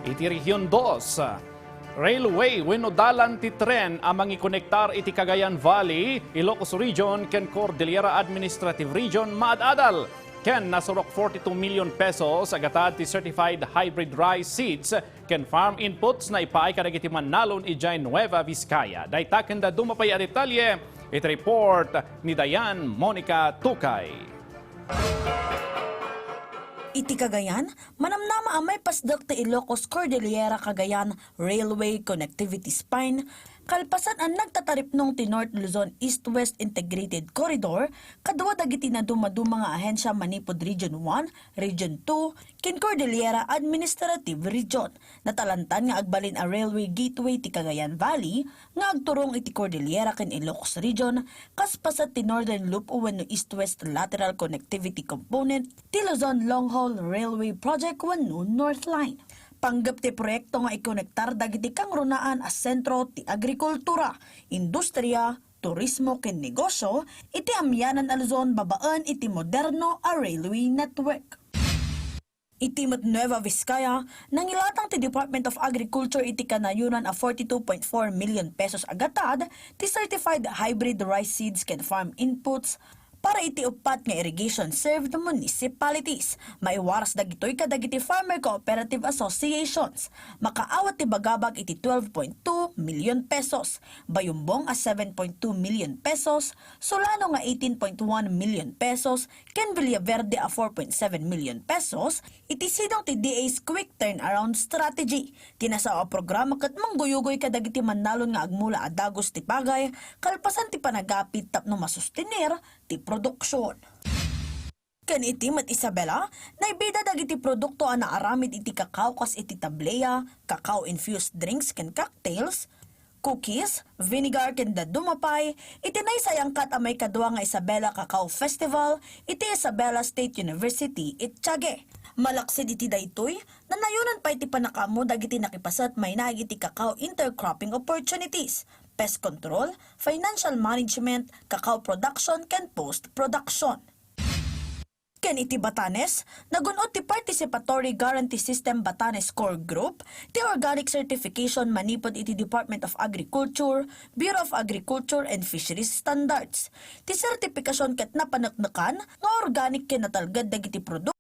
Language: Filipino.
iti Region 2. Railway winodalan ti Tren ang mangikonektar iti Cagayan Valley, Ilocos Region ken Cordillera Administrative Region maad-adal. Ken nasurok 42 million pesos agatad ti certified hybrid rice seeds ken farm inputs na ipaay kadagiti Manalon ijay Nueva Vizcaya. Daytaken da dumapay a detalye, iti report ni Dianne Monica Tucay. Iti Cagayan, manamnama ang may pasdak ti Ilocos Cordillera Cagayan Railway Connectivity Spine, kalpasan ang nagtatarip nung ti North Luzon East-West Integrated Corridor, kadwa dagiti na dumaduma nga ahensya Manipod Region 1, Region 2, ken Cordillera Administrative Region. Natalantan nga agbalin a railway gateway ti Cagayan Valley, nga agturong iti Cordillera ken Ilocos Region, kaspasat ti Northern Loop wenno East-West Lateral Connectivity Component, ti Luzon Long Haul Railway Project wenno North Line. Panggap ti proyekto nga ikonektar dagiti kang runaan as sentro ti agrikultura, industriya, turismo ken negosyo, iti amyanan a Luzon babaan iti moderno a railway network. Iti Nueva Vizcaya, nangilatang ti Department of Agriculture iti kanayunan a 42.4 million pesos agatad ti certified hybrid rice seeds ken farm inputs para iti upat nga irrigation served municipalities. Maiwaras dagitoy kadagiti farmer cooperative associations. Makaawat ti bagabag iti 12.2 million pesos. Bayumbong a 7.2 million pesos. Solano nga 18.1 million pesos. Ken Villaverde a 4.7 million pesos. Iti sidong ti DA's Quick Turnaround Strategy. Tinasaw a programa kat mangguyugoy kadagiti Manalon nga agmula a dagos ti pagay. Kalpasan ti panagapit tapno masustenir ti produksyon. Ken iti Mat Isabela, naibida dagiti produkto a naaramid iti kakao kas iti tableya, kakao-infused drinks ken cocktails, cookies, vinegar ken dadumapay, iti naysayangkat a may kadwa nga Isabela Cacao Festival, iti Isabela State University, Ittiague. Malaksid iti daytoy, nanayunan pa iti panakamo dagiti nakipasat may naig iti kakao intercropping opportunities, pest control, financial management, cacao production ken post-production. Ken iti Batanes, nagunod ti Participatory Guarantee System Batanes Core Group, ti Organic Certification manipod iti Department of Agriculture, Bureau of Agriculture and Fisheries Standards. Ti sertifikasyon ket napanaknakan nga organic ken natalgad dagiti produkto